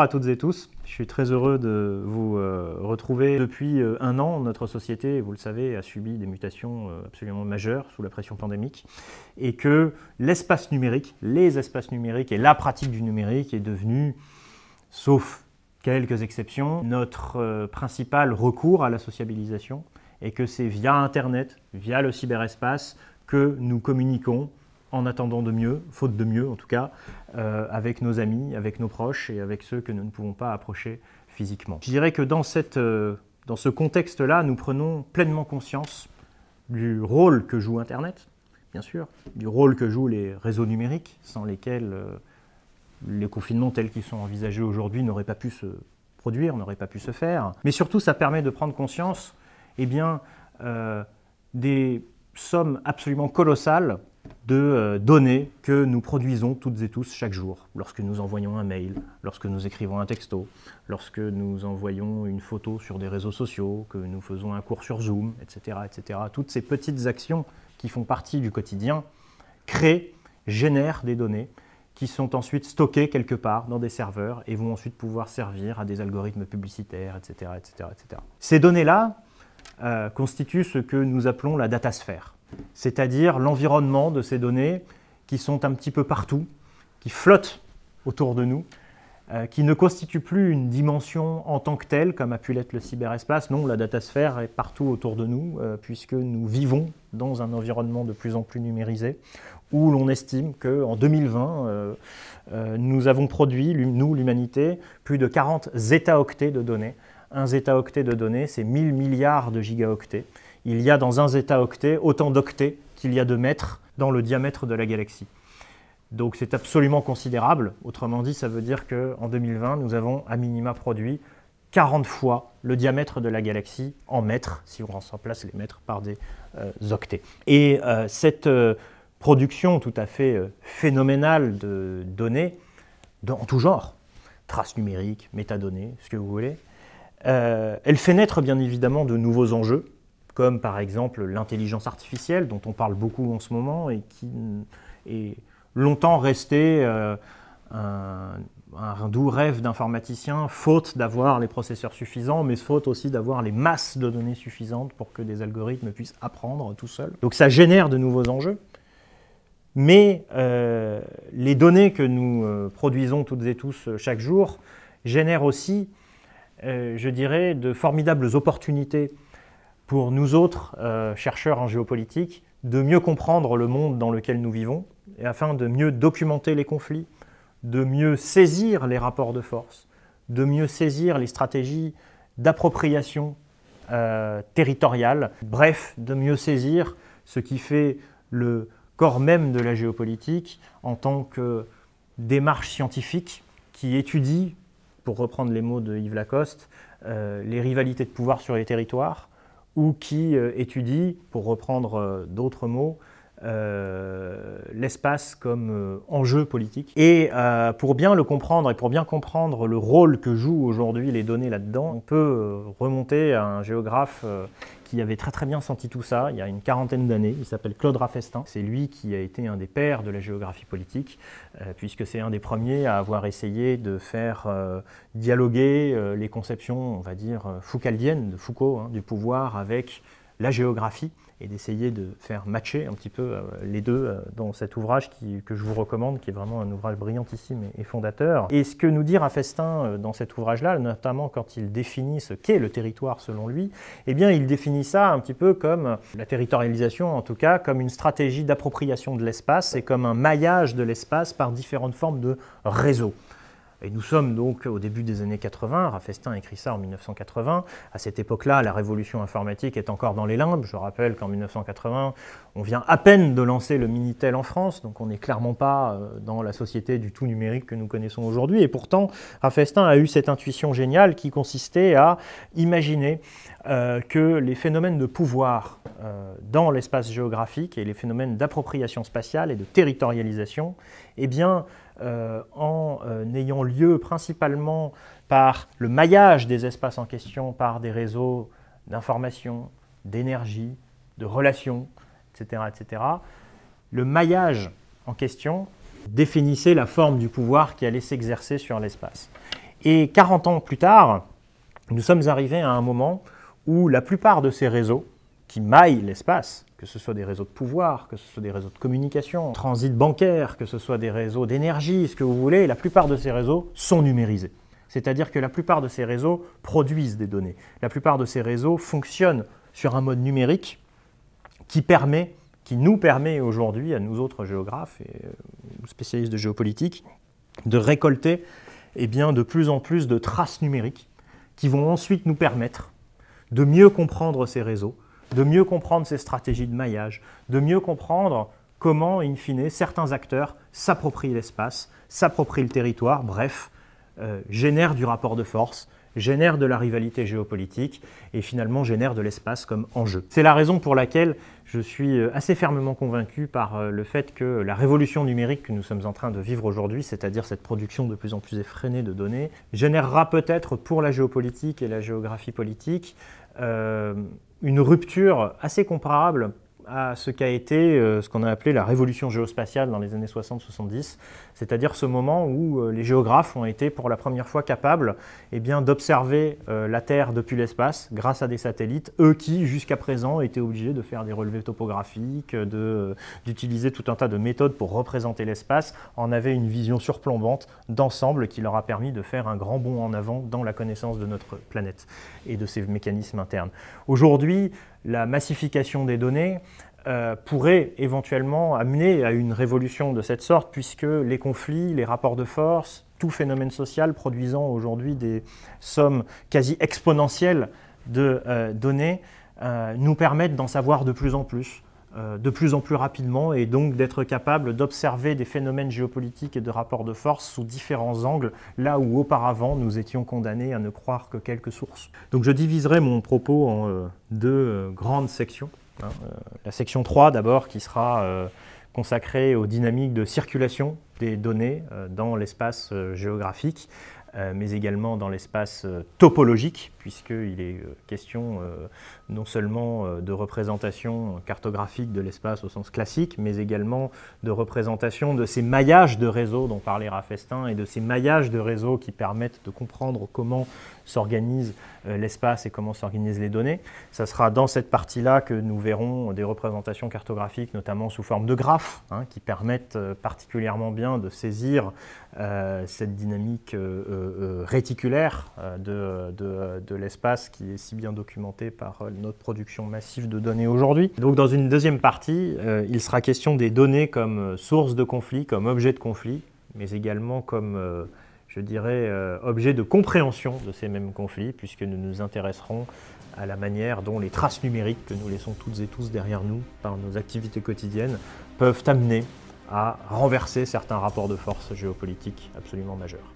Bonsoir à toutes et tous, je suis très heureux de vous retrouver. Depuis un an, notre société, vous le savez, a subi des mutations absolument majeures sous la pression pandémique et que l'espace numérique, les espaces numériques et la pratique du numérique est devenue, sauf quelques exceptions, notre principal recours à la sociabilisation et que c'est via Internet, via le cyberespace que nous communiquons en attendant de mieux, faute de mieux en tout cas, avec nos amis, avec nos proches et avec ceux que nous ne pouvons pas approcher physiquement. Je dirais que dans ce contexte-là, nous prenons pleinement conscience du rôle que joue Internet, bien sûr, du rôle que jouent les réseaux numériques, sans lesquels les confinements tels qu'ils sont envisagés aujourd'hui n'auraient pas pu se produire, n'auraient pas pu se faire. Mais surtout, ça permet de prendre conscience des sommes absolument colossales de données que nous produisons toutes et tous chaque jour, lorsque nous envoyons un mail, lorsque nous écrivons un texto, lorsque nous envoyons une photo sur des réseaux sociaux, que nous faisons un cours sur Zoom, etc., etc. Toutes ces petites actions qui font partie du quotidien génèrent des données qui sont ensuite stockées quelque part dans des serveurs et vont ensuite pouvoir servir à des algorithmes publicitaires, etc., etc., etc. Ces données-là constituent ce que nous appelons la datasphère, c'est-à-dire l'environnement de ces données qui sont un petit peu partout, qui flottent autour de nous, qui ne constituent plus une dimension en tant que telle, comme a pu l'être le cyberespace. Non, la datasphère est partout autour de nous, puisque nous vivons dans un environnement de plus en plus numérisé, où l'on estime qu'en 2020, nous avons produit, nous, l'humanité, plus de 40 zétaoctets de données. Un zétaoctet de données, c'est 1000 milliards de gigaoctets. Il y a dans un zétaoctet autant d'octets qu'il y a de mètres dans le diamètre de la galaxie. Donc c'est absolument considérable. Autrement dit, ça veut dire qu'en 2020, nous avons à minima produit 40 fois le diamètre de la galaxie en mètres, si on remplace les mètres par des octets. Et cette production tout à fait phénoménale de données, en tout genre, traces numériques, métadonnées, ce que vous voulez, elle fait naître bien évidemment de nouveaux enjeux, comme par exemple l'intelligence artificielle, dont on parle beaucoup en ce moment et qui est longtemps resté un doux rêve d'informaticien, faute d'avoir les processeurs suffisants, mais faute aussi d'avoir les masses de données suffisantes pour que des algorithmes puissent apprendre tout seuls. Donc ça génère de nouveaux enjeux, mais les données que nous produisons toutes et tous chaque jour génèrent aussi, je dirais, de formidables opportunités pour nous autres chercheurs en géopolitique de mieux comprendre le monde dans lequel nous vivons, et afin de mieux documenter les conflits, de mieux saisir les rapports de force, de mieux saisir les stratégies d'appropriation territoriale, bref, de mieux saisir ce qui fait le corps même de la géopolitique en tant que démarche scientifique qui étudie, pour reprendre les mots de Yves Lacoste, les rivalités de pouvoir sur les territoires, ou qui étudie, pour reprendre d'autres mots, l'espace comme enjeu politique. Et pour bien le comprendre et pour bien comprendre le rôle que jouent aujourd'hui les données là-dedans, on peut remonter à un géographe qui avait très bien senti tout ça il y a une quarantaine d'années. Il s'appelle Claude Raffestin. C'est lui qui a été un des pères de la géographie politique, puisque c'est un des premiers à avoir essayé de faire dialoguer les conceptions, on va dire, foucaldiennes de Foucault, du pouvoir avec la géographie, et d'essayer de faire matcher un petit peu les deux dans cet ouvrage que je vous recommande, qui est vraiment un ouvrage brillantissime et fondateur. Et ce que nous dit Raffestin dans cet ouvrage-là, notamment quand il définit ce qu'est le territoire selon lui, eh bien il définit ça un petit peu comme la territorialisation, en tout cas, comme une stratégie d'appropriation de l'espace et comme un maillage de l'espace par différentes formes de réseaux. Et nous sommes donc au début des années 80, Raffestin écrit ça en 1980. À cette époque-là, la révolution informatique est encore dans les limbes. Je rappelle qu'en 1980, on vient à peine de lancer le Minitel en France, donc on n'est clairement pas dans la société du tout numérique que nous connaissons aujourd'hui. Et pourtant, Raffestin a eu cette intuition géniale qui consistait à imaginer que les phénomènes de pouvoir dans l'espace géographique et les phénomènes d'appropriation spatiale et de territorialisation, eh bien, en ayant lieu principalement par le maillage des espaces en question, par des réseaux d'information, d'énergie, de relations, etc., etc., le maillage en question définissait la forme du pouvoir qui allait s'exercer sur l'espace. Et 40 ans plus tard, nous sommes arrivés à un moment où la plupart de ces réseaux qui maillent l'espace, que ce soit des réseaux de pouvoir, que ce soit des réseaux de communication, transit bancaire, que ce soit des réseaux d'énergie, ce que vous voulez, la plupart de ces réseaux sont numérisés. C'est-à-dire que la plupart de ces réseaux produisent des données. La plupart de ces réseaux fonctionnent sur un mode numérique qui nous permet aujourd'hui, à nous autres géographes et spécialistes de géopolitique, de récolter de plus en plus de traces numériques qui vont ensuite nous permettre de mieux comprendre ces réseaux, de mieux comprendre ces stratégies de maillage, de mieux comprendre comment, in fine, certains acteurs s'approprient l'espace, s'approprient le territoire, bref, génèrent du rapport de force, génèrent de la rivalité géopolitique et finalement génèrent de l'espace comme enjeu. C'est la raison pour laquelle je suis assez fermement convaincu par le fait que la révolution numérique que nous sommes en train de vivre aujourd'hui, c'est-à-dire cette production de plus en plus effrénée de données, générera peut-être pour la géopolitique et la géographie politique une rupture assez comparable à ce qu'a été ce qu'on a appelé la révolution géospatiale dans les années 60-70, c'est-à-dire ce moment où les géographes ont été pour la première fois capables d'observer la Terre depuis l'espace grâce à des satellites, eux qui jusqu'à présent étaient obligés de faire des relevés topographiques, d'utiliser tout un tas de méthodes pour représenter l'espace, en avaient une vision surplombante d'ensemble qui leur a permis de faire un grand bond en avant dans la connaissance de notre planète et de ses mécanismes internes. Aujourd'hui, la massification des données pourrait éventuellement amener à une révolution de cette sorte, puisque les conflits, les rapports de force, tout phénomène social produisant aujourd'hui des sommes quasi exponentielles de données nous permettent d'en savoir de plus en plus rapidement, et donc d'être capable d'observer des phénomènes géopolitiques et de rapports de force sous différents angles, là où auparavant nous étions condamnés à ne croire que quelques sources. Donc je diviserai mon propos en deux grandes sections. La section 3 d'abord, qui sera consacrée aux dynamiques de circulation des données dans l'espace géographique, mais également dans l'espace topologique, puisqu'il est question non seulement de représentation cartographique de l'espace au sens classique, mais également de représentation de ces maillages de réseaux dont parlait Raph Estaing, et de ces maillages de réseaux qui permettent de comprendre comment s'organise l'espace et comment s'organisent les données. Ça sera dans cette partie-là que nous verrons des représentations cartographiques, notamment sous forme de graphes, qui permettent particulièrement bien de saisir cette dynamique réticulaire de l'espace qui est si bien documentée par notre production massive de données aujourd'hui. Donc dans une deuxième partie, il sera question des données comme source de conflit, comme objet de conflit, mais également comme objet de compréhension de ces mêmes conflits, puisque nous nous intéresserons à la manière dont les traces numériques que nous laissons toutes et tous derrière nous par nos activités quotidiennes peuvent amener à renverser certains rapports de force géopolitiques absolument majeurs.